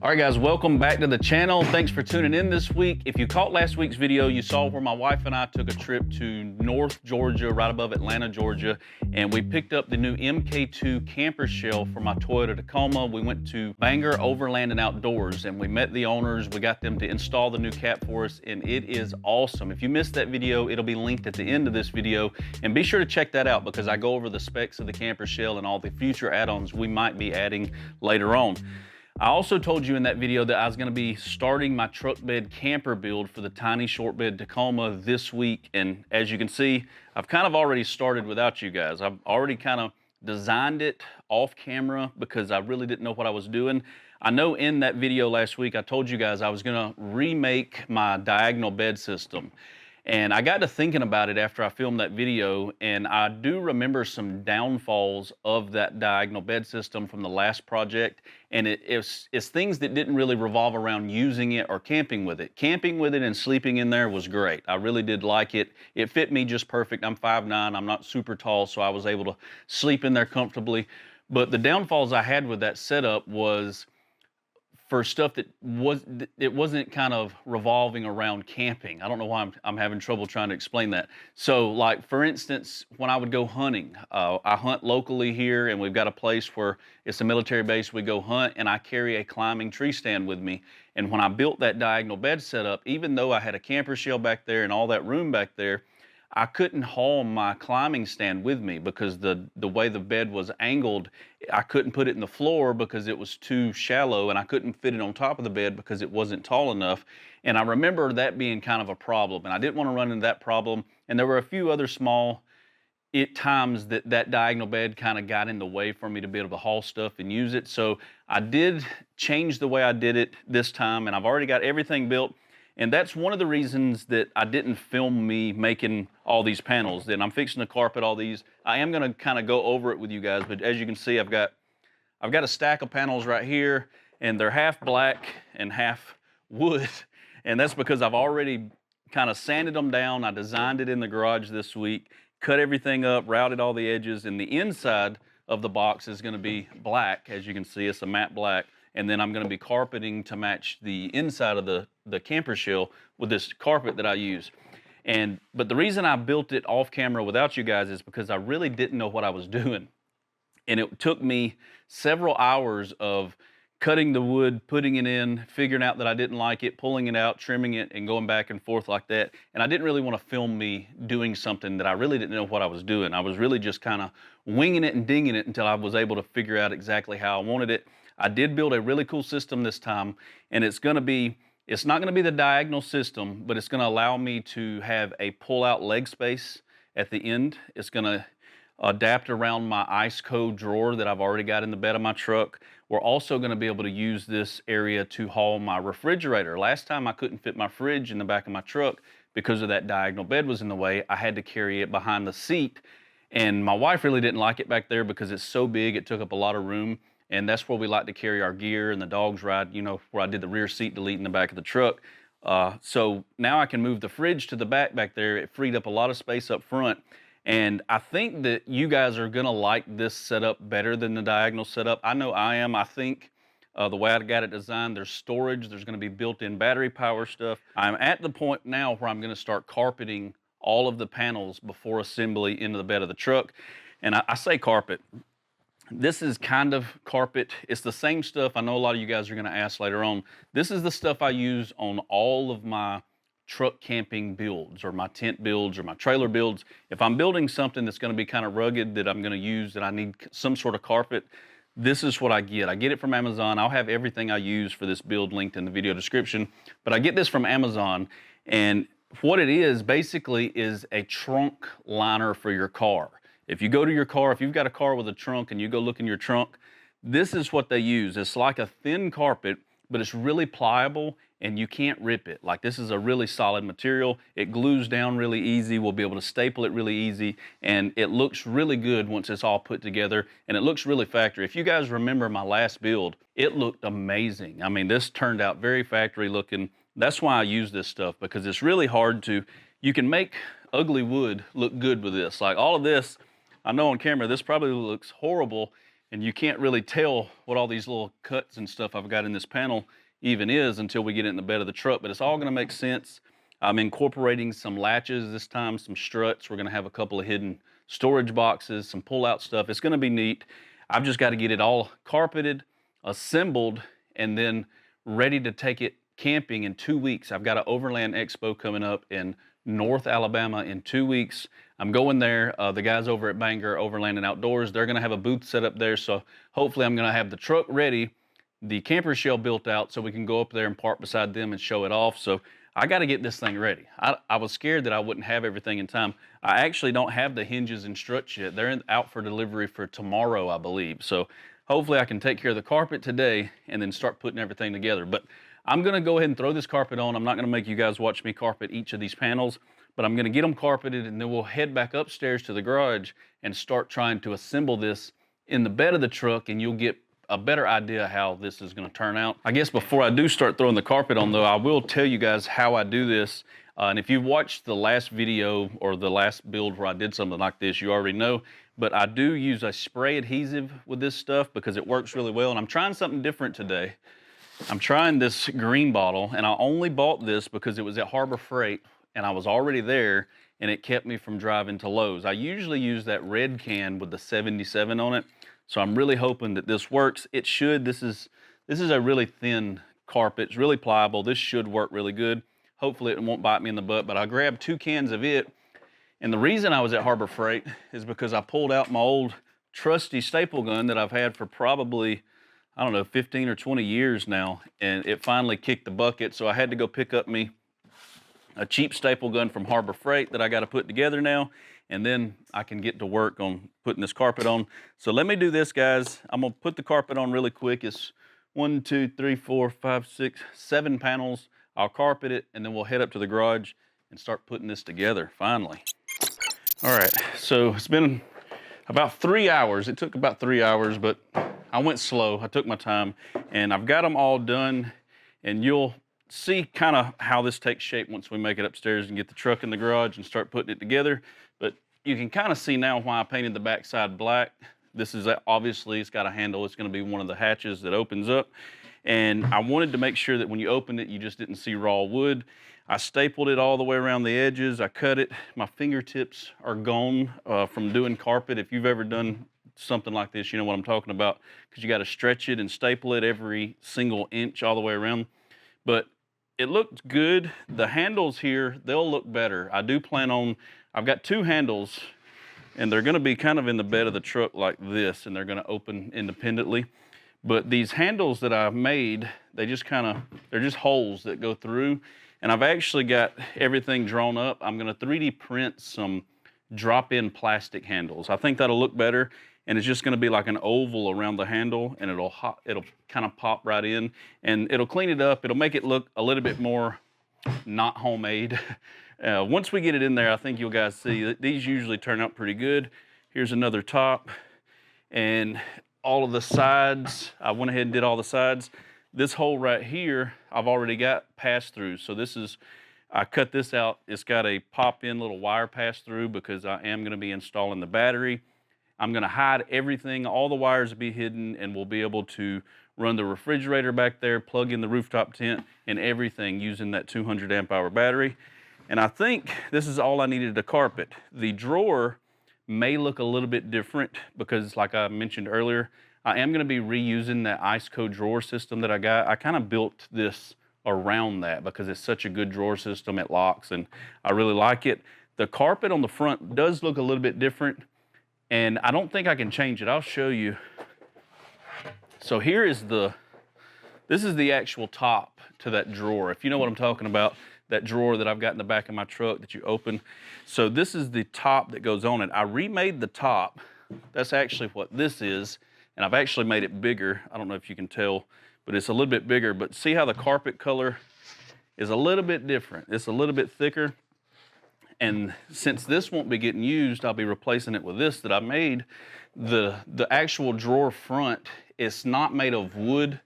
All right, guys, welcome back to the channel. Thanks for tuning in this week. If you caught last week's video, you saw where my wife and I took a trip to North Georgia, right above Atlanta, Georgia, and we picked up the new MK2 camper shell for my Toyota Tacoma. We went to Bangor Overland and Outdoors, and we met the owners. We got them to install the new cap for us, and it is awesome. If you missed that video, it'll be linked at the end of this video, and be sure to check that out because I go over the specs of the camper shell and all the future add-ons we might be adding later on. I also told you in that video that I was going to be starting my truck bed camper build for the tiny short bed Tacoma this week, and as you can see, I've kind of already started without you guys. I've already kind of designed it off camera because I really didn't know what I was doing. I know in that video last week I told you guys I was going to remake my diagonal bed system. And I got to thinking about it after I filmed that video, and I do remember some downfalls of that diagonal bed system from the last project, and it's things that didn't really revolve around using it or camping with it. Camping with it and sleeping in there was great. I really did like it. It fit me just perfect. I'm 5'9", I'm not super tall, so I was able to sleep in there comfortably. But the downfalls I had with that setup was for stuff that wasn't kind of revolving around camping. I don't know why I'm having trouble trying to explain that. So like, for instance, when I would go hunting, I hunt locally here, and we've got a place where it's a military base. We go hunt, and I carry a climbing tree stand with me. And when I built that diagonal bed setup, even though I had a camper shell back there and all that room back there, I couldn't haul my climbing stand with me because the way the bed was angled, I couldn't put it in the floor because it was too shallow, and I couldn't fit it on top of the bed because it wasn't tall enough. And I remember that being kind of a problem, and I didn't want to run into that problem. And there were a few other small times that diagonal bed kind of got in the way for me to be able to haul stuff and use it. So I did change the way I did it this time, and I've already got everything built. And that's one of the reasons that I didn't film me making all these panels. Then I'm fixing to carpet all these. I am going to kind of go over it with you guys, but as you can see, I've got a stack of panels right here, and they're half black and half wood. And that's because I've already kind of sanded them down. I designed it in the garage this week, cut everything up, routed all the edges, and the inside of the box is going to be black. As you can see, it's a matte black. And then I'm going to be carpeting to match the inside of the camper shell with this carpet that I use. But the reason I built it off camera without you guys is because I really didn't know what I was doing. And it took me several hours of cutting the wood, putting it in, figuring out that I didn't like it, pulling it out, trimming it, and going back and forth like that. And I didn't really want to film me doing something that I really didn't know what I was doing. I was really just kind of winging it and dinging it until I was able to figure out exactly how I wanted it. I did build a really cool system this time, and it's not going to be the diagonal system, but it's going to allow me to have a pull-out leg space at the end. It's going to adapt around my Iceco drawer that I've already got in the bed of my truck. We're also going to be able to use this area to haul my refrigerator. Last time I couldn't fit my fridge in the back of my truck because of that diagonal bed was in the way. I had to carry it behind the seat, and my wife really didn't like it back there because it's so big, it took up a lot of room. And that's where we like to carry our gear, and the dogs ride, you know, where I did the rear seat delete in the back of the truck. So now I can move the fridge to the back there. It freed up a lot of space up front. And I think that you guys are gonna like this setup better than the diagonal setup. I know I am. I think the way I got it designed, there's storage, there's gonna be built-in battery power stuff. I'm at the point now where I'm gonna start carpeting all of the panels before assembly into the bed of the truck. And I say carpet. This is kind of carpet. It's the same stuff. I know a lot of you guys are going to ask later on. This is the stuff I use on all of my truck camping builds, or my tent builds, or my trailer builds. If I'm building something that's going to be kind of rugged that I'm going to use, that I need some sort of carpet, this is what I get. I get it from Amazon. I'll have everything I use for this build linked in the video description, but I get this from Amazon, and what it is basically is a trunk liner for your car. If you go to your car, if you've got a car with a trunk and you go look in your trunk, this is what they use. It's like a thin carpet, but it's really pliable and you can't rip it. Like, this is a really solid material. It glues down really easy. We'll be able to staple it really easy, and it looks really good once it's all put together, and it looks really factory. If you guys remember my last build, it looked amazing. I mean, this turned out very factory looking. That's why I use this stuff, because it's really hard to, you can make ugly wood look good with this. Like all of this, I know on camera, this probably looks horrible And you can't really tell what all these little cuts and stuff I've got in this panel even is until we get it in the bed of the truck, but it's all gonna make sense. I'm incorporating some latches this time, some struts. We're gonna have a couple of hidden storage boxes, some pull-out stuff. It's gonna be neat. I've just gotta get it all carpeted, assembled, and then ready to take it camping in 2 weeks. I've got an Overland Expo coming up in North Alabama in 2 weeks. I'm going there. The guys over at Bangor Overland and Outdoors, they're gonna have a booth set up there. So hopefully I'm gonna have the truck ready, the camper shell built out so we can go up there and park beside them and show it off. So I got to get this thing ready. I was scared that I wouldn't have everything in time. I actually don't have the hinges and struts yet. They're out for delivery for tomorrow, I believe. So hopefully I can take care of the carpet today and then start putting everything together. But I'm gonna go ahead and throw this carpet on. I'm not gonna make you guys watch me carpet each of these panels, but I'm gonna get them carpeted, and then we'll head back upstairs to the garage and start trying to assemble this in the bed of the truck, and you'll get a better idea how this is gonna turn out. I guess before I do start throwing the carpet on though, I will tell you guys how I do this. And if you've watched the last video or the last build where I did something like this, you already know, but I do use a spray adhesive with this stuff because it works really well. And I'm trying something different today. I'm trying this green bottle, and I only bought this because it was at Harbor Freight and I was already there, and it kept me from driving to Lowe's. I usually use that red can with the 77 on it. So I'm really hoping that this works. It should. This is a really thin carpet. It's really pliable. This should work really good. Hopefully it won't bite me in the butt, but I grabbed 2 cans of it. And the reason I was at Harbor Freight is because I pulled out my old trusty staple gun that I've had for probably, I don't know, 15 or 20 years now. And it finally kicked the bucket. So I had to go pick up me a cheap staple gun from Harbor Freight that I got to put together now. And then I can get to work on putting this carpet on. So let me do this, guys. I'm gonna put the carpet on really quick. It's 1, 2, 3, 4, 5, 6, 7 panels. I'll carpet it, and then we'll head up to the garage and start putting this together, finally. All right, so it's been about 3 hours. It took about 3 hours, but I went slow. I took my time, and I've got them all done, and you'll see kind of how this takes shape once we make it upstairs and get the truck in the garage and start putting it together. But you can kind of see now why I painted the backside black. This is obviously, it's got a handle. It's gonna be one of the hatches that opens up. And I wanted to make sure that when you opened it, you just didn't see raw wood. I stapled it all the way around the edges. I cut it. My fingertips are gone from doing carpet. If you've ever done something like this, you know what I'm talking about, because you got to stretch it and staple it every single inch all the way around. But it looked good. The handles here, they'll look better. I do plan on, I've got 2 handles, and they're gonna be kind of in the bed of the truck like this, and they're gonna open independently. But these handles that I made, they're just holes that go through. And I've actually got everything drawn up. I'm gonna 3D print some drop-in plastic handles. I think that'll look better. And it's just gonna be like an oval around the handle, and it'll kind of pop right in, and it'll clean it up. It'll make it look a little bit more not homemade. Once we get it in there, I think you'll guys see that these usually turn out pretty good. Here's another top, and all of the sides, I went ahead and did all the sides. This hole right here, I've already got pass-through. So this is, I cut this out. It's got a pop-in little wire pass-through because I am gonna be installing the battery. I'm gonna hide everything. All the wires will be hidden, and we'll be able to run the refrigerator back there, plug in the rooftop tent, and everything using that 200 amp hour battery. And I think this is all I needed to carpet. The drawer may look a little bit different because, like I mentioned earlier, I am gonna be reusing that Iceco drawer system that I got. I kind of built this around that because it's such a good drawer system. It locks, and I really like it. The carpet on the front does look a little bit different, and I don't think I can change it. I'll show you. So here is this is the actual top to that drawer. If you know what I'm talking about, that drawer that I've got in the back of my truck that you open. So this is the top that goes on it. I remade the top. That's actually what this is. And I've actually made it bigger. I don't know if you can tell, but it's a little bit bigger. But see how the carpet color is a little bit different. It's a little bit thicker. And since this won't be getting used, I'll be replacing it with this that I made. The actual drawer front, it's not made of wood.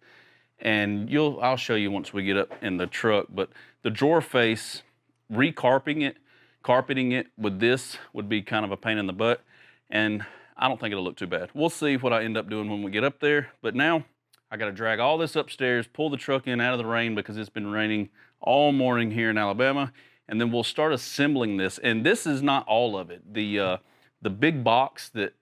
And I'll show you once we get up in the truck, but the drawer face, carpeting it with this would be kind of a pain in the butt. And I don't think it'll look too bad. We'll see what I end up doing when we get up there. But now I got to drag all this upstairs, pull the truck in out of the rain because it's been raining all morning here in Alabama. And then we'll start assembling this. And this is not all of it. The big box that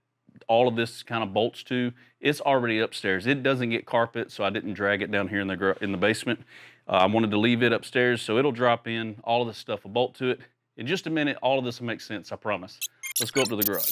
all of this kind of bolts to, it's already upstairs. It doesn't get carpet, so I didn't drag it down here in the basement. I wanted to leave it upstairs so it'll drop in. All of this stuff will bolt to it. In just a minute, all of this will make sense, I promise. Let's go up to the garage.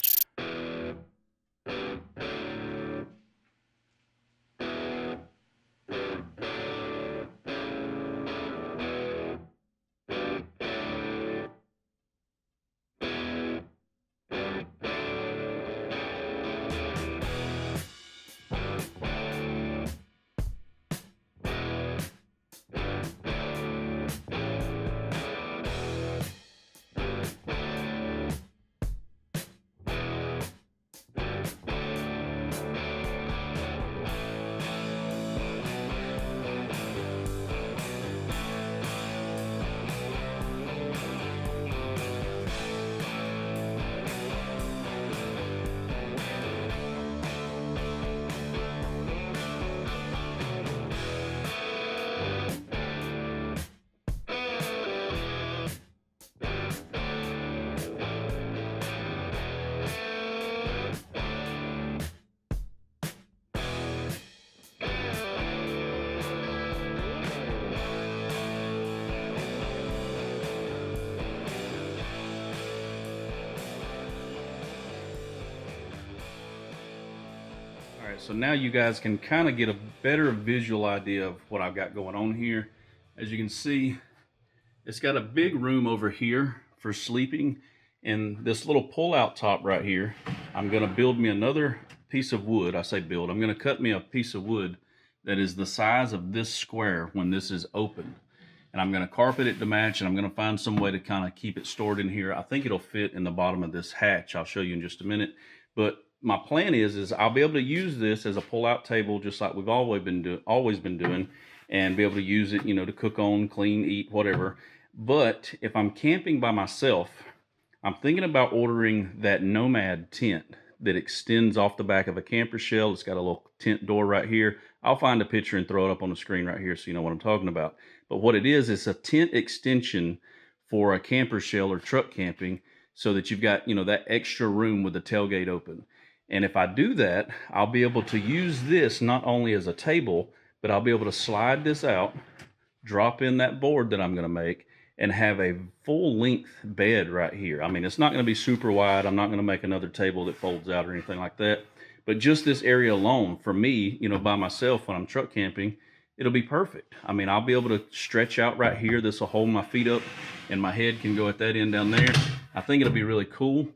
So now you guys can kind of get a better visual idea of what I've got going on here. As you can see, it's got a big room over here for sleeping, and this little pull-out top right here, I'm going to build me another piece of wood. I say build, I'm going to cut me a piece of wood that is the size of this square when this is open. And I'm going to carpet it to match, and I'm going to find some way to kind of keep it stored in here. I think it'll fit in the bottom of this hatch. I'll show you in just a minute. But my plan is I'll be able to use this as a pull-out table, just like we've always been doing, and be able to use it, you know, to cook on, clean, eat, whatever. But if I'm camping by myself, I'm thinking about ordering that Nomad tent that extends off the back of a camper shell. It's got a little tent door right here. I'll find a picture and throw it up on the screen right here so you know what I'm talking about. But what it is, it's a tent extension for a camper shell or truck camping, so that you've got, you know, that extra room with the tailgate open. And if I do that, I'll be able to use this not only as a table, but I'll be able to slide this out, drop in that board that I'm going to make, and have a full-length bed right here. I mean, it's not going to be super wide. I'm not going to make another table that folds out or anything like that. But just this area alone, for me, you know, by myself when I'm truck camping, it'll be perfect. I mean, I'll be able to stretch out right here. This will hold my feet up, and my head can go at that end down there. I think it'll be really cool.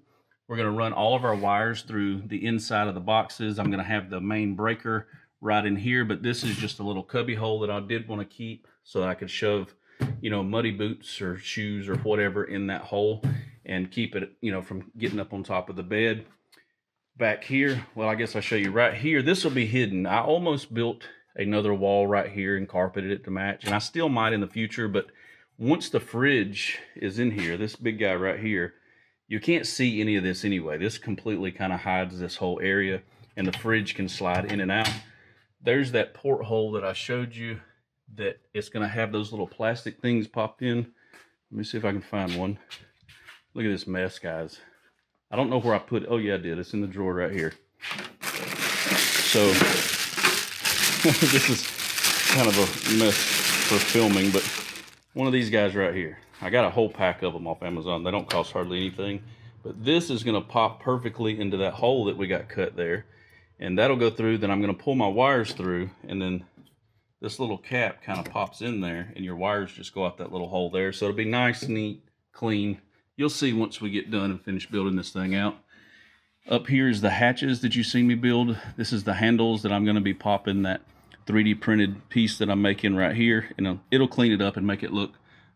We're going to run all of our wires through the inside of the boxes. I'm going to have the main breaker right in here, but this is just a little cubby hole that I did want to keep so that I could shove, you know, muddy boots or shoes or whatever in that hole and keep it, you know, from getting up on top of the bed. Back here, well, I guess I'll show you right here. This will be hidden. I almost built another wall right here and carpeted it to match, and I still might in the future, but once the fridge is in here, this big guy right here, you can't see any of this anyway. This completely kind of hides this whole area, and the fridge can slide in and out. There's that porthole that I showed you that it's going to have those little plastic things popped in. Let me see if I can find one. Look at this mess, guys. I don't know where I put it. Oh, yeah, I did. It's in the drawer right here. So this is kind of a mess for filming, but one of these guys right here. I got a whole pack of them off Amazon. They don't cost hardly anything, but this is going to pop perfectly into that hole that we got cut there, and that'll go through. Then I'm going to pull my wires through, and then this little cap kind of pops in there, and your wires just go out that little hole there. So it'll be nice, neat, clean. You'll see once we get done and finish building this thing out. Up here is the hatches that you've seen me build. This is the handles that I'm going to be popping that 3D printed piece that I'm making right here, and it'll clean it up and make it look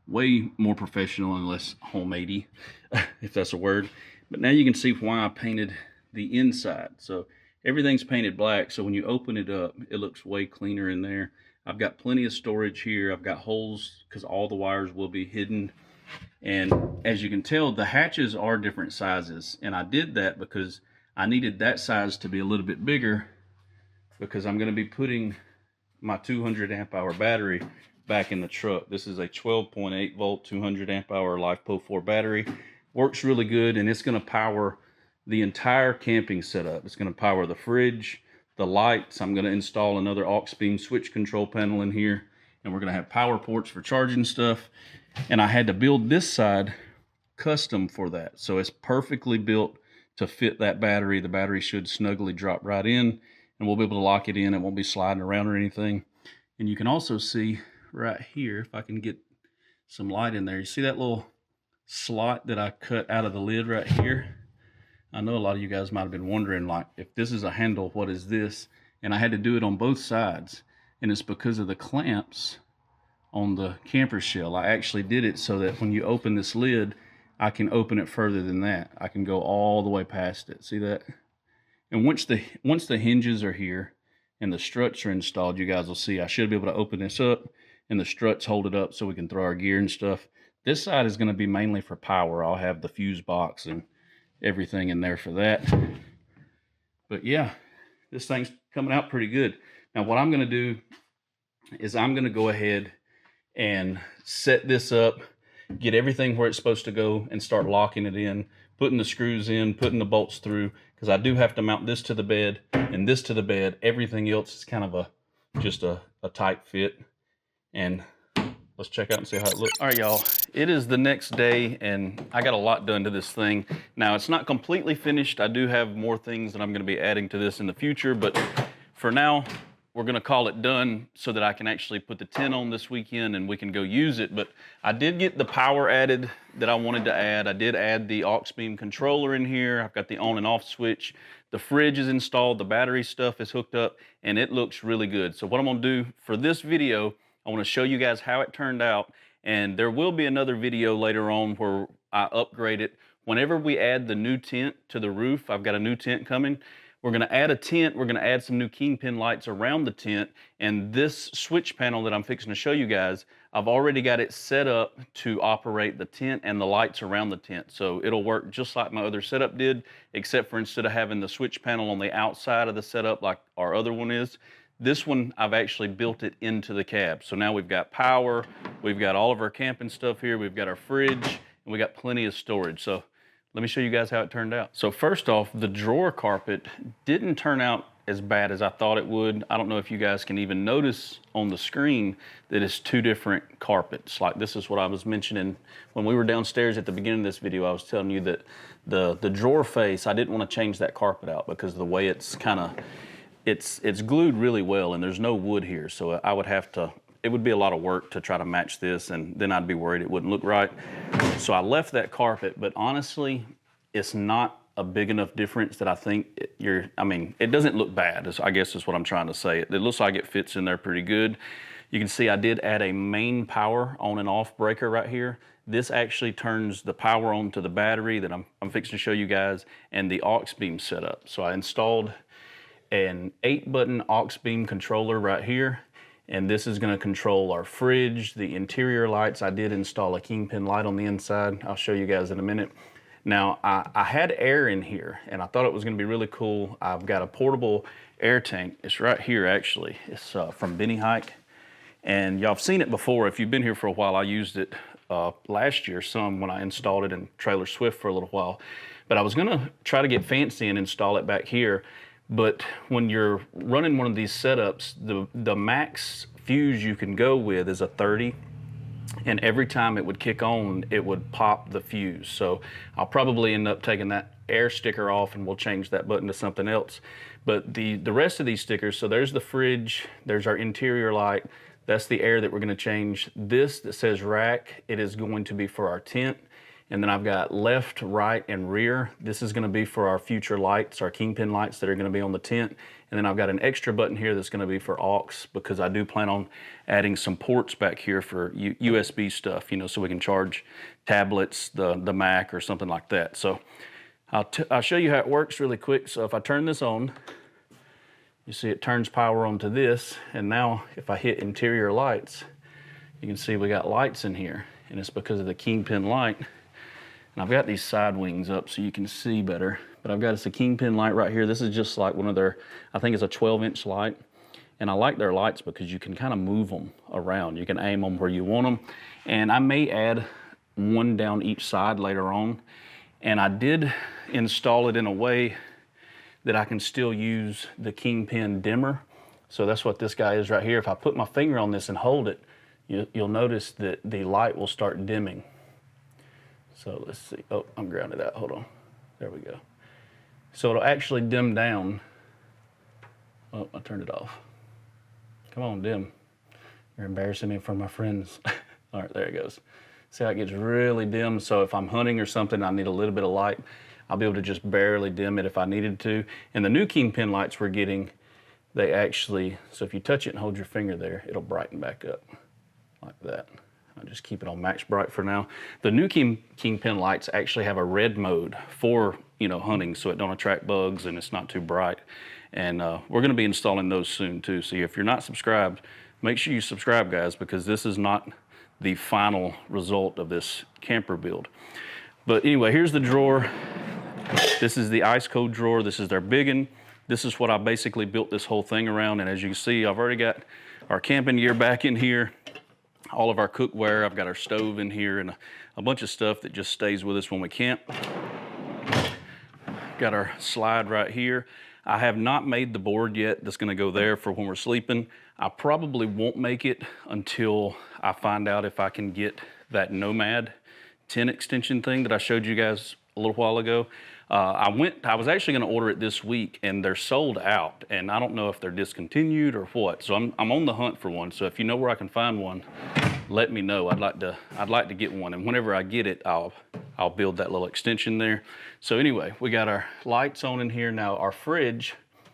way more professional and less homemadey, if that's a word. But now you can see why I painted the inside. So everything's painted black, so when you open it up, it looks way cleaner in there. I've got plenty of storage here. I've got holes because all the wires will be hidden. And as you can tell, the hatches are different sizes, and I did that because I needed that size to be a little bit bigger because I'm going to be putting my 200 amp hour battery back in the truck. This is a 12.8 volt 200 amp hour LiFePO 4 battery. Works really good, and it's going to power the entire camping setup. It's going to power the fridge, the lights. I'm going to install another Auxbeam switch control panel in here, and we're going to have power ports for charging stuff. And I had to build this side custom for that, so it's perfectly built to fit that battery. The battery should snugly drop right in, and we'll be able to lock it in. It won't be sliding around or anything. And you can also see right here, if I can get some light in there, you see that little slot that I cut out of the lid right here? I know a lot of you guys might have been wondering, like, if this is a handle, what is this? And I had to do it on both sides, and it's because of the clamps on the camper shell. I actually did it so that when you open this lid, I can open it further than that. I can go all the way past it. See that? And once the hinges are here and the struts are installed, you guys will see I should be able to open this up, and the struts hold it up so we can throw our gear and stuff. This side is going to be mainly for power. I'll have the fuse box and everything in there for that. But yeah, this thing's coming out pretty good. Now what I'm going to do is I'm going to go ahead and set this up, get everything where it's supposed to go, and start locking it in, putting the screws in, putting the bolts through, because I do have to mount this to the bed and this to the bed. Everything else is kind of just a tight fit. And let's check out and see how it looks. All right, y'all, it is the next day, and I got a lot done to this thing. Now, it's not completely finished. I do have more things that I'm going to be adding to this in the future, but for now, we're going to call it done so that I can actually put the tent on this weekend and we can go use it. But I did get the power added that I wanted to add. I did add the Auxbeam controller in here. I've got the on and off switch. The fridge is installed. The battery stuff is hooked up, and it looks really good. So what I'm going to do for this video, I want to show you guys how it turned out, and there will be another video later on where I upgrade it. Whenever we add the new tent to the roof, I've got a new tent coming. We're going to add a tent. We're going to add some new KingPin lights around the tent, and this switch panel that I'm fixing to show you guys, I've already got it set up to operate the tent and the lights around the tent. So it'll work just like my other setup did, except for instead of having the switch panel on the outside of the setup like our other one is, this one, I've actually built it into the cab. So now we've got power, we've got all of our camping stuff here, we've got our fridge, and we got plenty of storage. So let me show you guys how it turned out. So first off, the drawer carpet didn't turn out as bad as I thought it would. I don't know if you guys can even notice on the screen that it's two different carpets. Like, this is what I was mentioning when we were downstairs at the beginning of this video. I was telling you that the drawer face, I didn't want to change that carpet out because the way it's kind of, it's glued really well, and there's no wood here, so I would have to, it would be a lot of work to try to match this, and then I'd be worried it wouldn't look right. So I left that carpet, but honestly, it's not a big enough difference that I think I mean, it doesn't look bad, I guess is what I'm trying to say. It looks like it fits in there pretty good. You can see I did add a main power on and off breaker right here. This actually turns the power on to the battery that I'm fixing to show you guys, and the Auxbeam setup. So I installed an 8-button Auxbeam controller right here, and this is going to control our fridge, the interior lights. I did install a KingPin light on the inside. I'll show you guys in a minute. Now, I had air in here, and I thought it was going to be really cool. I've got a portable air tank. It's right here, actually. It's from Benny, and y'all have seen it before. If you've been here for a while, I used it last year some when I installed it in Trailer Swift for a little while. But I was going to try to get fancy and install it back here. But when you're running one of these setups, the max fuse you can go with is a 30. And every time it would kick on, it would pop the fuse. So I'll probably end up taking that air sticker off, and we'll change that button to something else. But the rest of these stickers, so there's the fridge, there's our interior light, that's the air that we're going to change. This that says rack, it is going to be for our tent. And then I've got left, right, and rear. This is going to be for our future lights, our KingPin lights that are going to be on the tent. And then I've got an extra button here that's going to be for aux, because I do plan on adding some ports back here for USB stuff, you know, so we can charge tablets, the Mac, or something like that. So I'll show you how it works really quick. So if I turn this on, you see it turns power onto this. And now if I hit interior lights, you can see we got lights in here. And it's because of the KingPin light. And I've got these side wings up so you can see better, but I've got a KingPin light right here. This is just like one of their, I think it's a 12-inch light. And I like their lights because you can kind of move them around. You can aim them where you want them. And I may add one down each side later on. And I did install it in a way that I can still use the KingPin dimmer. So that's what this guy is right here. If I put my finger on this and hold it, you'll notice that the light will start dimming. So let's see. Oh, I'm grounded out. Hold on. There we go. So it'll actually dim down. Oh, I turned it off. Come on, dim. You're embarrassing me in front of my friends. All right, there it goes. See how it gets really dim? So if I'm hunting or something, I need a little bit of light, I'll be able to just barely dim it if I needed to. And the new KingPin lights we're getting, they actually, so if you touch it and hold your finger there, it'll brighten back up like that. I'll just keep it on max bright for now. The new KingPin lights actually have a red mode for, hunting, so it don't attract bugs and it's not too bright. And we're gonna be installing those soon too. So if you're not subscribed, make sure you subscribe, guys, because this is not the final result of this camper build. But anyway, here's the drawer. This is the Iceco drawer. This is their big one. This is what I basically built this whole thing around. And as you can see, I've already got our camping gear back in here, all of our cookware. I've got our stove in here and a bunch of stuff that just stays with us when we camp. Got our slide right here. I have not made the board yet that's gonna go there for when we're sleeping. I probably won't make it until I find out if I can get that Nomad 10 extension thing that I showed you guys a little while ago. I was actually gonna order it this week and they're sold out and I don't know if they're discontinued or what. So I'm on the hunt for one. So if you know where I can find one, let me know. I'd like to get one, and whenever I get it, I'll build that little extension there. So anyway, we got our lights on in here. Now our fridge,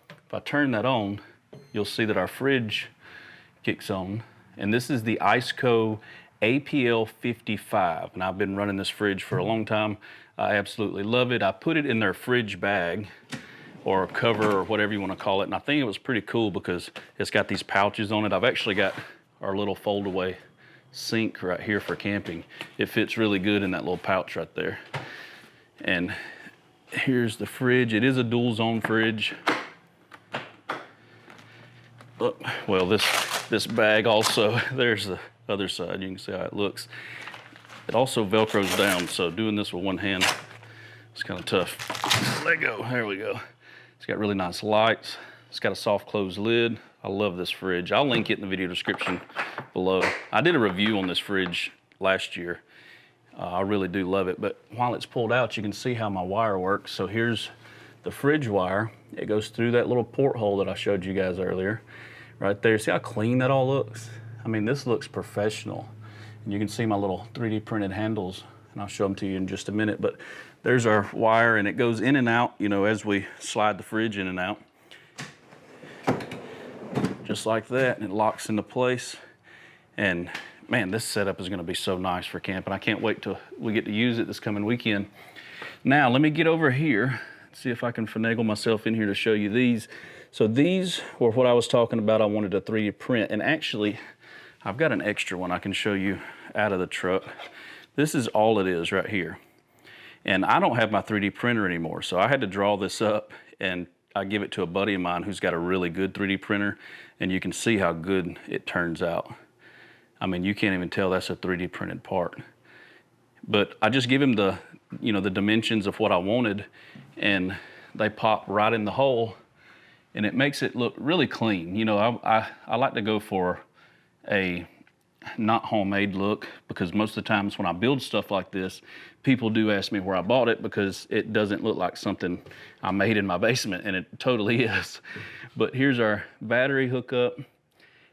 if I turn that on, you'll see that our fridge kicks on. And this is the Iceco APL55. And I've been running this fridge for a long time. I absolutely love it. I put it in their fridge bag or cover or whatever you want to call it. And I think it was pretty cool because it's got these pouches on it. I've actually got our little fold away sink right here for camping. It fits really good in that little pouch right there. And here's the fridge. It is a dual zone fridge. Oh, well, this bag also, there's the other side. You can see how it looks. It also Velcros down, so doing this with one hand, it's kind of tough. Let go, there we go. It's got really nice lights. It's got a soft close lid. I love this fridge. I'll link it in the video description below. I did a review on this fridge last year. I really do love it, but while it's pulled out, you can see how my wire works. So here's the fridge wire. It goes through that little porthole that I showed you guys earlier, right there. See how clean that all looks? I mean, this looks professional. And you can see my little 3D printed handles, and I'll show them to you in just a minute, but there's our wire, and it goes in and out, as we slide the fridge in and out. Just like that, and it locks into place. And man, this setup is gonna be so nice for camping. I can't wait till we get to use it this coming weekend. Now, let me get over here, see if I can finagle myself in here to show you these. So these were what I was talking about. I wanted a 3D print, and actually, I've got an extra one I can show you out of the truck. This is all it is right here. And I don't have my 3D printer anymore, so I had to draw this up, and I give it to a buddy of mine who's got a really good 3D printer, and you can see how good it turns out. I mean, you can't even tell that's a 3D printed part. But I just give him the, the dimensions of what I wanted, and they pop right in the hole, and it makes it look really clean. I like to go for a not homemade look, because most of the times when I build stuff like this, people do ask me where I bought it because it doesn't look like something I made in my basement, and it totally is. But here's our battery hookup.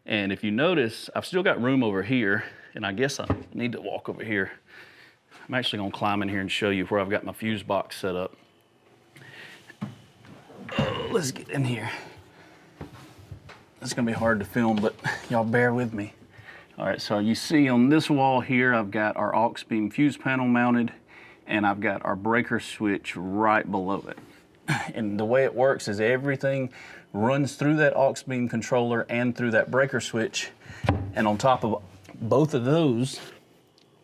And if you notice, I've still got room over here, and I guess I need to walk over here. I'm actually gonna climb in here and show you where I've got my fuse box set up. Let's get in here. It's gonna be hard to film, but y'all bear with me. All right, so you see on this wall here, I've got our Auxbeam fuse panel mounted, and I've got our breaker switch right below it. And the way it works is everything runs through that Auxbeam controller and through that breaker switch. And on top of both of those,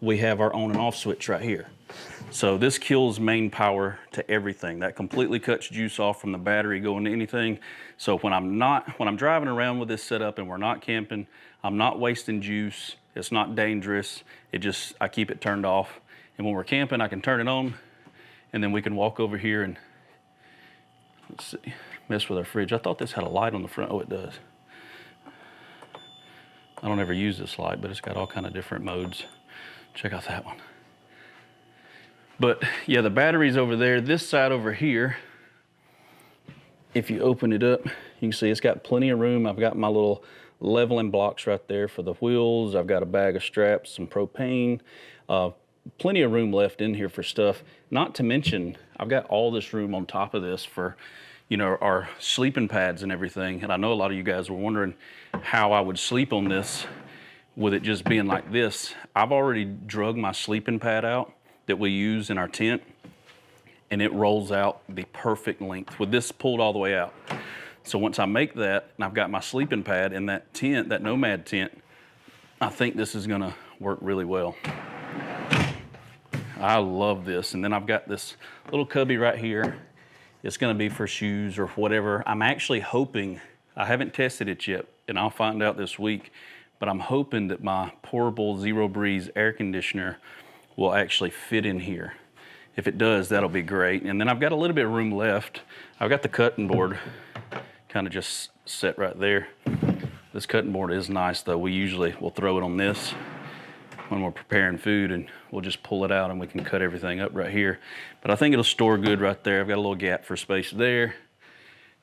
we have our on and off switch right here. So this kills main power to everything. That completely cuts juice off from the battery going to anything. So when I'm driving around with this setup and we're not camping, I'm not wasting juice. It's not dangerous. I keep it turned off. And when we're camping, I can turn it on, and then we can walk over here and, let's see, mess with our fridge. I thought this had a light on the front. Oh, it does. I don't ever use this light, but it's got all kind of different modes. Check out that one. But yeah, the battery's over there. This side over here, if you open it up, you can see it's got plenty of room. I've got my little leveling blocks right there for the wheels. I've got a bag of straps, some propane, plenty of room left in here for stuff. Not to mention, I've got all this room on top of this for, you know, our sleeping pads and everything. And I know a lot of you guys were wondering how I would sleep on this with it just being like this. I've already drug my sleeping pad out that we use in our tent, and it rolls out the perfect length with this pulled all the way out. So once I make that, and I've got my sleeping pad in that tent, that Nomad tent, I think this is gonna work really well. I love this. And then I've got this little cubby right here. It's gonna be for shoes or whatever. I'm actually hoping, I haven't tested it yet, and I'll find out this week, but I'm hoping that my portable Zero Breeze air conditioner will actually fit in here. If it does, that'll be great. And then I've got a little bit of room left. I've got the cutting board kind of just set right there. This cutting board is nice though. We'll throw it on this when we're preparing food, and we'll just pull it out and we can cut everything up right here. But I think it'll store good right there. I've got a little gap for space there.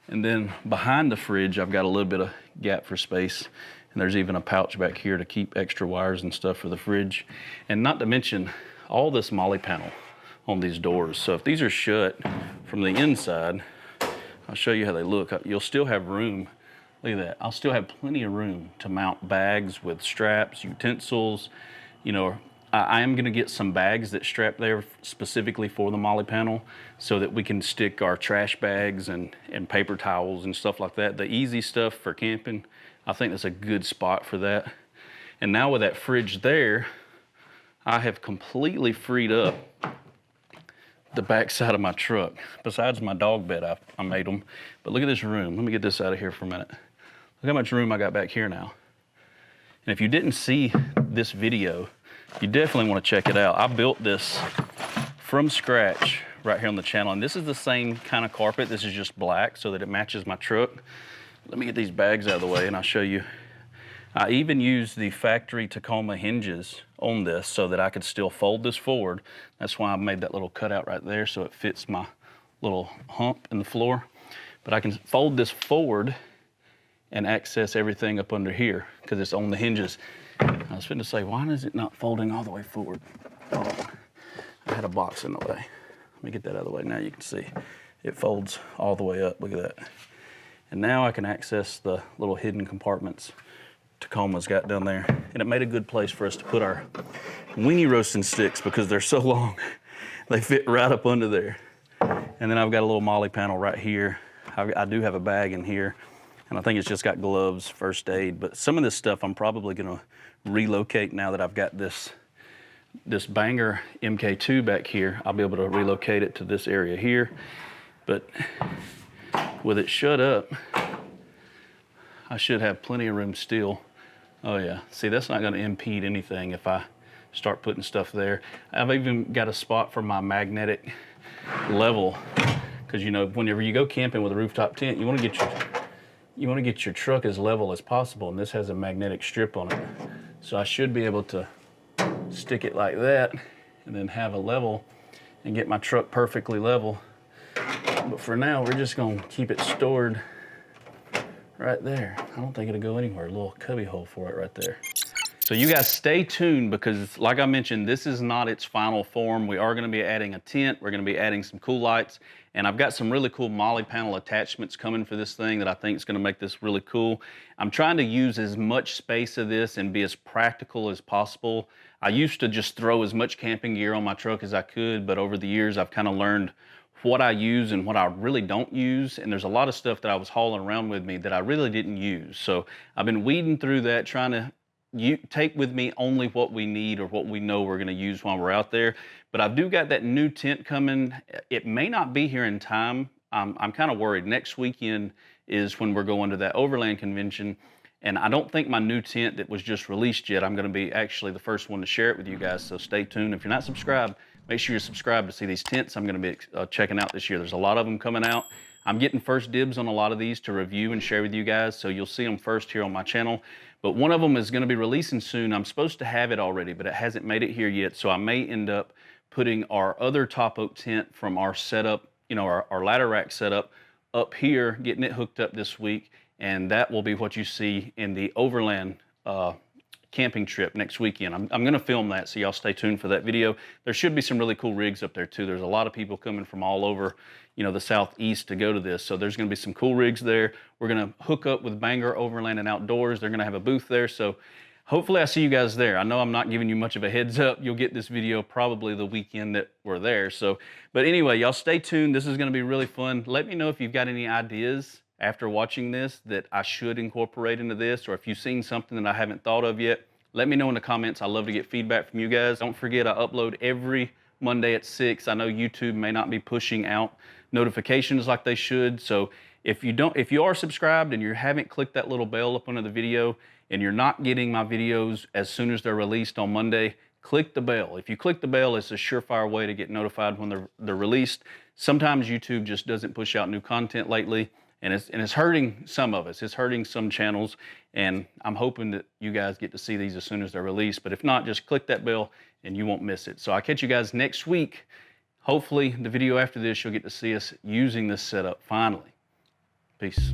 And then behind the fridge, I've got a little bit of gap for space. And there's even a pouch back here to keep extra wires and stuff for the fridge. And not to mention all this moly panel on these doors. So if these are shut from the inside, I'll show you how they look. You'll still have room. Look at that. I'll still have plenty of room to mount bags with straps, utensils. You know, I am gonna get some bags that strap there specifically for the moly panel so that we can stick our trash bags and paper towels and stuff like that. The easy stuff for camping, I think that's a good spot for that. And now with that fridge there, I have completely freed up the back side of my truck, besides my dog bed I made them. But look at this room. Let me get this out of here for a minute. Look how much room I got back here now. And if you didn't see this video, you definitely want to check it out. I built this from scratch right here on the channel. And this is the same kind of carpet. This is just black so that it matches my truck. Let me get these bags out of the way and I'll show you. I even used the factory Tacoma hinges on this so that I could still fold this forward. That's why I made that little cutout right there so it fits my little hump in the floor. But I can fold this forward and access everything up under here because it's on the hinges. I was going to say, why is it not folding all the way forward? Oh, I had a box in the way. Let me get that out of the way. Now you can see it folds all the way up. Look at that. And now I can access the little hidden compartments Tacoma's got down there. And it made a good place for us to put our weenie roasting sticks because they're so long. They fit right up under there. And then I've got a little moly panel right here. I do have a bag in here. And I think it's just got gloves, first aid. But some of this stuff I'm probably gonna relocate now that I've got this banger MK2 back here. I'll be able to relocate it to this area here. But with it shut up, I should have plenty of room still. Oh yeah, see, that's not gonna impede anything if I start putting stuff there. I've even got a spot for my magnetic level, because you know, whenever you go camping with a rooftop tent, you wanna get your truck as level as possible, and this has a magnetic strip on it. So I should be able to stick it like that and then have a level and get my truck perfectly level. But for now, we're just gonna keep it stored right there. I don't think it'll go anywhere. A little cubby hole for it right there. So you guys stay tuned because like I mentioned, this is not its final form. We are gonna be adding a tent. We're gonna be adding some cool lights. And I've got some really cool moly panel attachments coming for this thing that I think is gonna make this really cool. I'm trying to use as much space of this and be as practical as possible. I used to just throw as much camping gear on my truck as I could, but over the years, I've kind of learned what I use and what I really don't use. And there's a lot of stuff that I was hauling around with me that I really didn't use. So I've been weeding through that, trying to take with me only what we need or what we know we're going to use while we're out there. But I do got that new tent coming. It may not be here in time. I'm kind of worried. Next weekend is when we're going to that Overland convention. And I don't think my new tent that was just released yet, I'm going to be actually the first one to share it with you guys. So stay tuned. If you're not subscribed, make sure you're subscribed to see these tents I'm going to be checking out this year. There's a lot of them coming out. I'm getting first dibs on a lot of these to review and share with you guys. So you'll see them first here on my channel. But one of them is going to be releasing soon. I'm supposed to have it already, but it hasn't made it here yet. So I may end up putting our other top oak tent from our setup, you know, our ladder rack setup up here, getting it hooked up this week. And that will be what you see in the Overland camping trip next weekend. I'm going to film that, so y'all stay tuned for that video. There should be some really cool rigs up there too. There's a lot of people coming from all over, you know, the southeast to go to this. So there's going to be some cool rigs there. We're going to hook up with Banger Overland and Outdoors. They're going to have a booth there. So hopefully I see you guys there. I know I'm not giving you much of a heads up. You'll get this video probably the weekend that we're there. So, but anyway, y'all stay tuned. This is going to be really fun. Let me know if you've got any ideas after watching this that I should incorporate into this, or if you've seen something that I haven't thought of yet, let me know in the comments. I love to get feedback from you guys. Don't forget, I upload every Monday at 6. I know YouTube may not be pushing out notifications like they should. So if you are subscribed and you haven't clicked that little bell up under the video and you're not getting my videos as soon as they're released on Monday, click the bell. If you click the bell, it's a surefire way to get notified when they're released. Sometimes YouTube just doesn't push out new content lately. And it's hurting some of us. It's hurting some channels. And I'm hoping that you guys get to see these as soon as they're released. But if not, just click that bell and you won't miss it. So I'll catch you guys next week. Hopefully, the video after this, you'll get to see us using this setup finally. Peace.